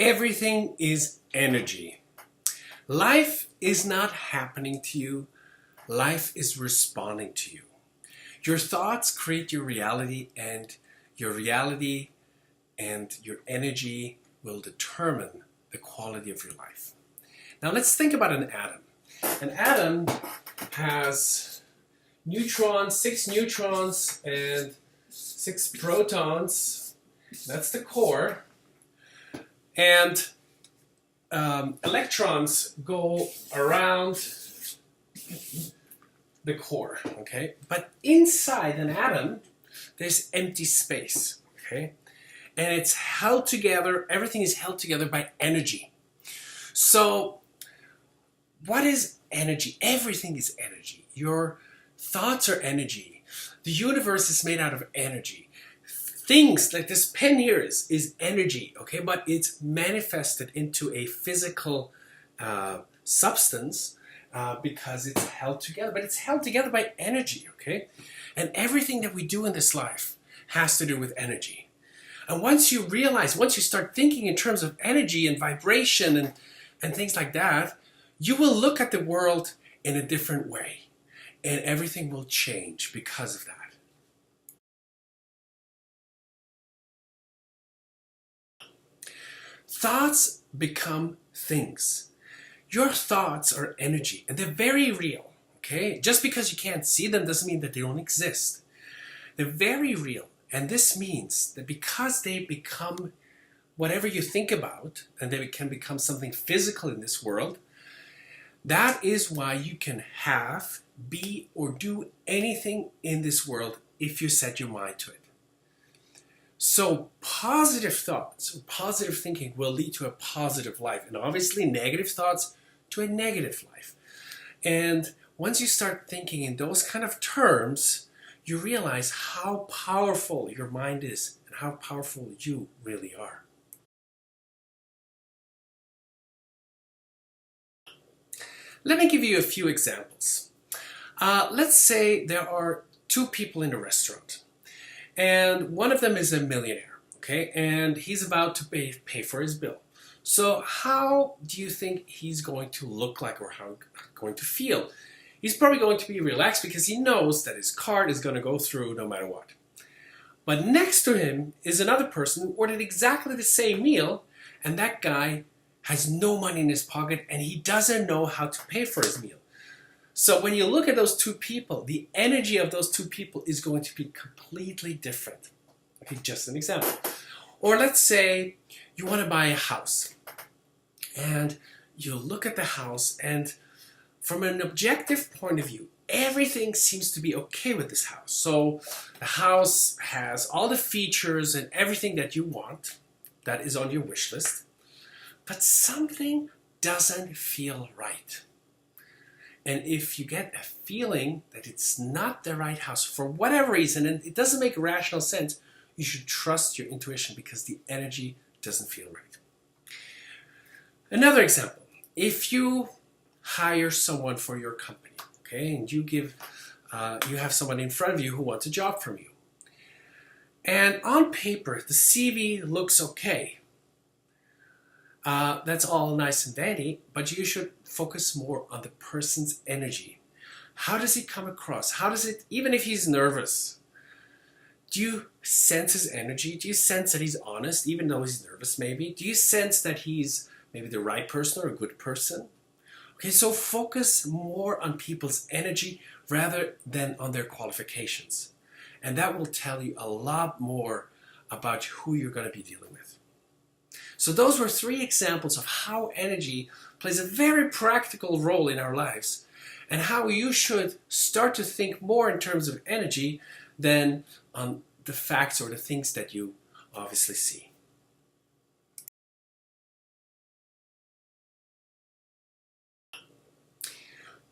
Everything is energy. Life is not happening to you. Life is responding to you. Your thoughts create your reality, and your reality and your energy will determine the quality of your life. Now let's think about an atom. An atom has neutrons, 6 neutrons and 6 protons. That's the core. And electrons go around the core, okay? But inside an atom, there's empty space, okay? And it's held together, everything is held together by energy. So, what is energy? Everything is energy. Your thoughts are energy. The universe is made out of energy. Things like this pen here is energy, okay? But it's manifested into a physical substance because it's held together. But it's held together by energy, okay? And everything that we do in this life has to do with energy. And once you realize, once you start thinking in terms of energy and vibration and things like that, you will look at the world in a different way. And everything will change because of that. Thoughts become things. Your thoughts are energy, and they're very real, okay? Just because you can't see them doesn't mean that they don't exist. They're very real, and this means that because they become whatever you think about, and they can become something physical in this world, that is why you can have, be, or do anything in this world if you set your mind to it. So positive thoughts, positive thinking will lead to a positive life, and obviously negative thoughts to a negative life. And once you start thinking in those kind of terms, you realize how powerful your mind is and how powerful you really are. Let me give you a few examples. Let's say there are 2 people in a restaurant. And one of them is a millionaire, okay? And he's about to pay for his bill. So how do you think he's going to look like, or how going to feel? He's probably going to be relaxed because he knows that his card is going to go through no matter what. But next to him is another person who ordered exactly the same meal, and that guy has no money in his pocket and he doesn't know how to pay for his meal. So when you look at those 2 people, the energy of those 2 people is going to be completely different. Okay, just an example. Or let's say you want to buy a house. And you look at the house, and from an objective point of view, everything seems to be okay with this house. So the house has all the features and everything that you want that is on your wish list. But something doesn't feel right. And if you get a feeling that it's not the right house for whatever reason, and it doesn't make rational sense, you should trust your intuition because the energy doesn't feel right. Another example, if you hire someone for your company, okay, and you have someone in front of you who wants a job from you. And on paper, the CV looks okay. That's all nice and dandy, but you should focus more on the person's energy. How does he come across? How does it, even if he's nervous, do you sense his energy? Do you sense that he's honest, even though he's nervous maybe? Do you sense that he's maybe the right person or a good person? Okay, so focus more on people's energy rather than on their qualifications. And that will tell you a lot more about who you're going to be dealing with. So those were 3 examples of how energy plays a very practical role in our lives, and how you should start to think more in terms of energy than on the facts or the things that you obviously see.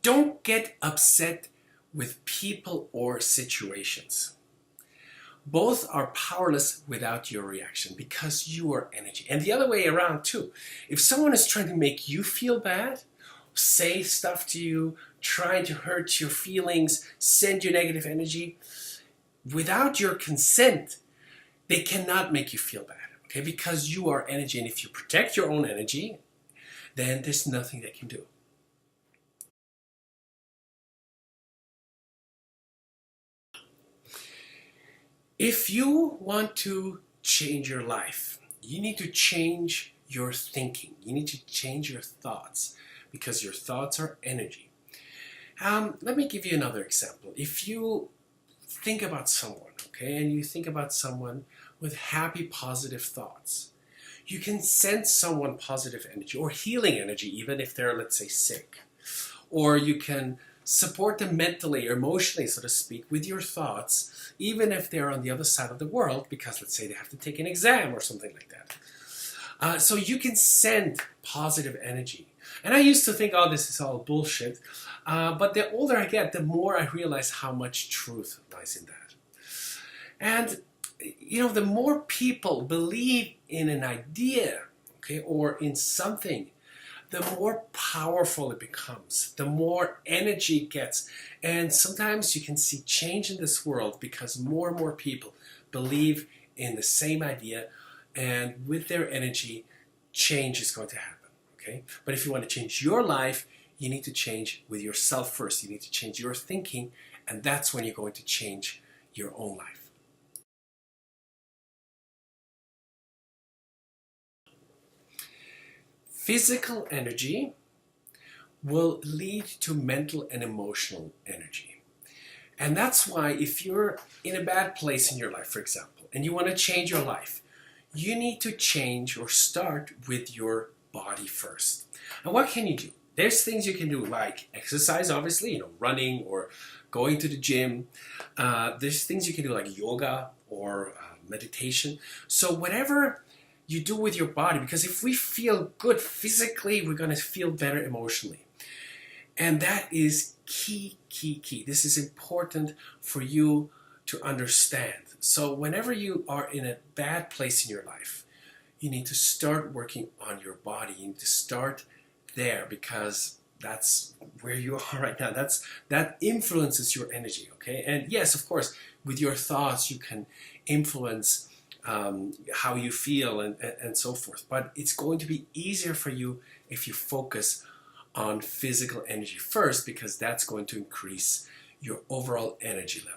Don't get upset with people or situations. Both are powerless without your reaction because you are energy. And the other way around too. If someone is trying to make you feel bad, say stuff to you, trying to hurt your feelings, send you negative energy, without your consent, they cannot make you feel bad. Okay, because you are energy, and if you protect your own energy, then there's nothing they can do. If you want to change your life, you need to change your thinking. You need to change your thoughts, because your thoughts are energy. Let me give you another example. If you think about someone, okay, and you think about someone with happy, positive thoughts, you can send someone positive energy or healing energy, even if they're, let's say, sick. Or you can support them mentally or emotionally, so to speak, with your thoughts, even if they're on the other side of the world, because let's say they have to take an exam or something like that. So you can send positive energy. And I used to think, oh, this is all bullshit. But the older I get, the more I realize how much truth lies in that. And, you know, the more people believe in an idea, okay, or in something, the more powerful it becomes, the more energy it gets. And sometimes you can see change in this world because more and more people believe in the same idea, and with their energy, change is going to happen, okay? But if you want to change your life, you need to change with yourself first. You need to change your thinking, and that's when you're going to change your own life. Physical energy will lead to mental and emotional energy. And that's why if you're in a bad place in your life, for example, and you want to change your life, you need to change or start with your body first. And what can you do? There's things you can do like exercise, obviously, you know, running or going to the gym. There's things you can do like yoga or meditation. So whatever you do with your body, because if we feel good physically, we're going to feel better emotionally. And that is key. This is important for you to understand. So whenever you are in a bad place in your life, you need to start working on your body. You need to start there, because that's where you are right now. That influences your energy, okay? And yes, of course, with your thoughts, you can influence how you feel and so forth. But it's going to be easier for you if you focus on physical energy first, because that's going to increase your overall energy level.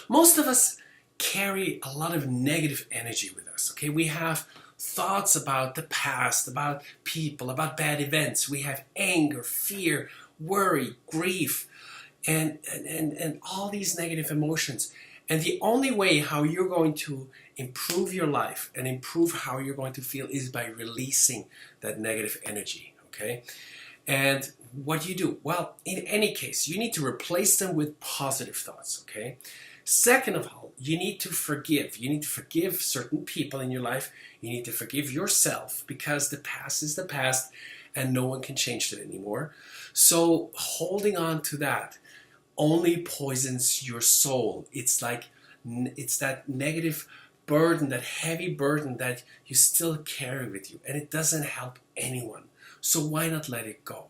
Most of us carry a lot of negative energy with us, okay? We have thoughts about the past, about people, about bad events. We have anger, fear, worry, grief, and all these negative emotions. And the only way how you're going to improve your life and improve how you're going to feel is by releasing that negative energy, okay? And what do you do? Well, in any case, you need to replace them with positive thoughts, okay? Second of all, you need to forgive. You need to forgive certain people in your life. You need to forgive yourself, because the past is the past and no one can change it anymore. So holding on to that only poisons your soul. It's that negative burden, that heavy burden that you still carry with you, and it doesn't help anyone. So why not let it go?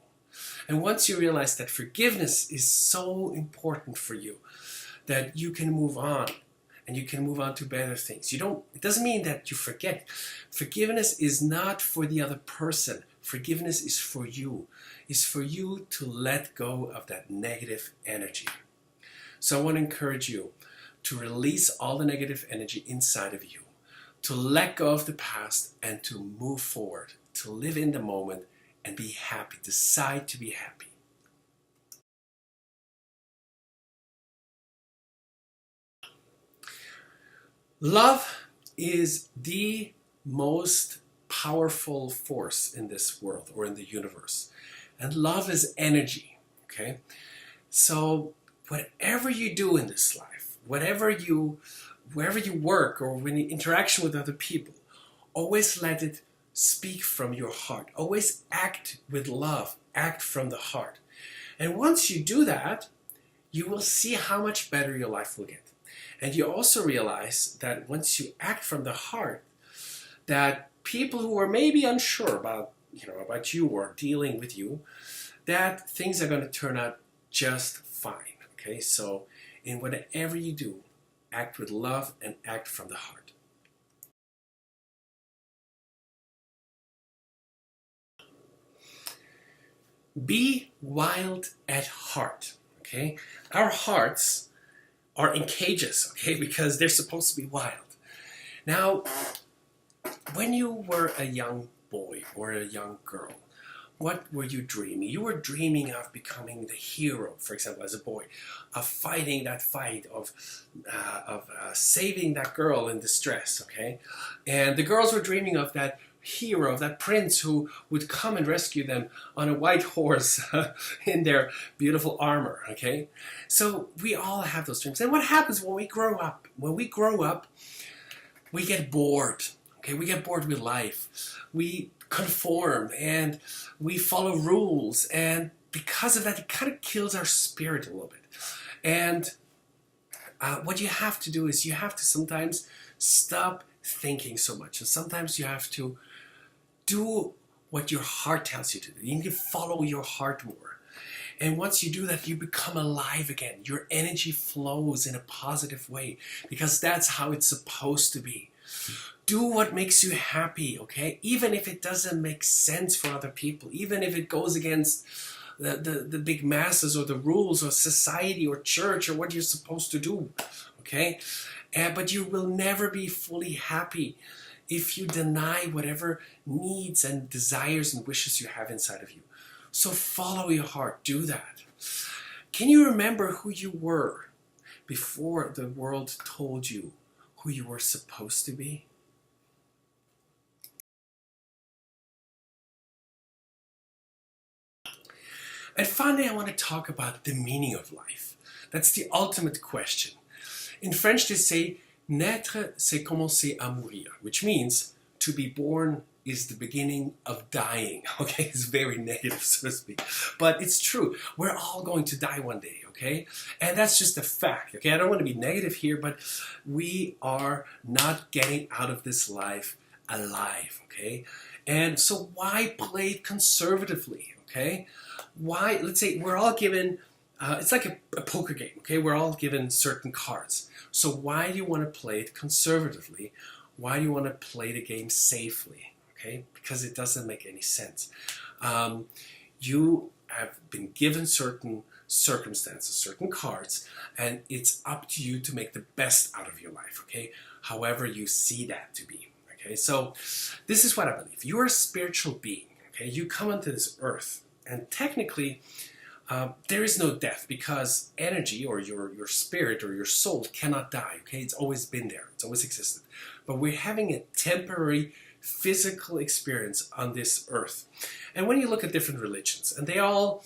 And once you realize that forgiveness is so important for you, that you can move on, and you can move on to better things. It doesn't mean that you forget. Forgiveness is not for the other person. Forgiveness is for you. It's for you to let go of that negative energy. So I want to encourage you to release all the negative energy inside of you, to let go of the past and to move forward, to live in the moment and be happy. Decide to be happy. Love is the most powerful force in this world or in the universe. And love is energy, okay? So whatever you do in this life, wherever you work or when you interaction with other people, always let it speak from your heart. Always act with love, act from the heart. And once you do that, you will see how much better your life will get. And you also realize that once you act from the heart, that people who are maybe unsure about you or dealing with you, that things are going to turn out just fine. Okay, so in whatever you do, act with love and act from the heart. Be wild at heart. Okay, our hearts are in cages. Okay, because they're supposed to be wild. Now, when you were a young boy or a young girl, what were you dreaming? You were dreaming of becoming the hero, for example, as a boy, of fighting that fight, of saving that girl in distress, okay? And the girls were dreaming of that hero, of that prince who would come and rescue them on a white horse in their beautiful armor, okay? So we all have those dreams. And what happens when we grow up? When we grow up, we get bored. Okay, we get bored with life. We conform and we follow rules, and because of that, it kind of kills our spirit a little bit. And what you have to do is you have to sometimes stop thinking so much, and sometimes you have to do what your heart tells you to do. You need to follow your heart more. And once you do that, you become alive again. Your energy flows in a positive way because that's how it's supposed to be. Do what makes you happy, okay? Even if it doesn't make sense for other people, even if it goes against the big masses or the rules or society or church or what you're supposed to do, okay? But you will never be fully happy if you deny whatever needs and desires and wishes you have inside of you. So follow your heart, do that. Can you remember who you were before the world told you who you were supposed to be? And finally, I want to talk about the meaning of life. That's the ultimate question. In French, they say, naître, c'est commencer à mourir, which means to be born is the beginning of dying. Okay, it's very negative, so to speak. But it's true. We're all going to die one day, okay? And that's just a fact, okay? I don't want to be negative here, but we are not getting out of this life alive, okay? And so why play it conservatively, okay? Why, let's say we're all given, it's like a poker game, okay? We're all given certain cards. So why do you want to play it conservatively? Why do you want to play the game safely, okay? Because it doesn't make any sense. You have been given certain circumstances, certain cards, and it's up to you to make the best out of your life, okay? However you see that to be, okay? So this is what I believe. You're a spiritual being, okay? You come onto this earth, and technically, there is no death because energy or your spirit or your soul cannot die, okay? It's always been there. It's always existed. But we're having a temporary physical experience on this earth. And when you look at different religions, and they all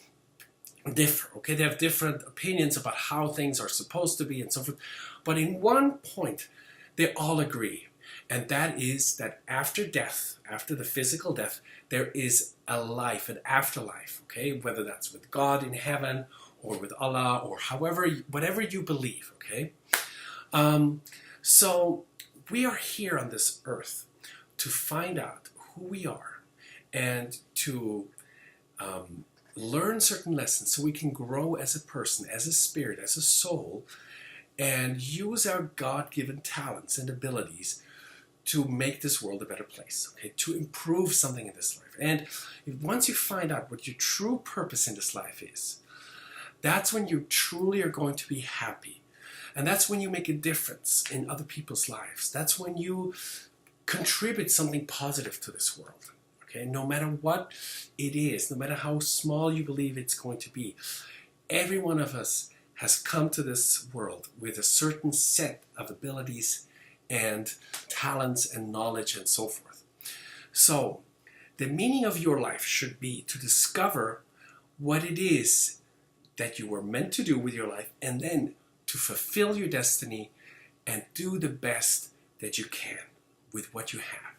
differ, okay? They have different opinions about how things are supposed to be and so forth. But in one point, they all agree. And that is that after death, after the physical death, there is a life, an afterlife, okay? Whether that's with God in heaven or with Allah or however, whatever you believe, okay? So we are here on this earth to find out who we are and to learn certain lessons so we can grow as a person, as a spirit, as a soul, and use our God-given talents and abilities to make this world a better place, okay? To improve something in this life. And once you find out what your true purpose in this life is, that's when you truly are going to be happy. And that's when you make a difference in other people's lives. That's when you contribute something positive to this world, okay? No matter what it is, no matter how small you believe it's going to be, every one of us has come to this world with a certain set of abilities and talents and knowledge and so forth. So the meaning of your life should be to discover what it is that you were meant to do with your life, and then to fulfill your destiny and do the best that you can with what you have.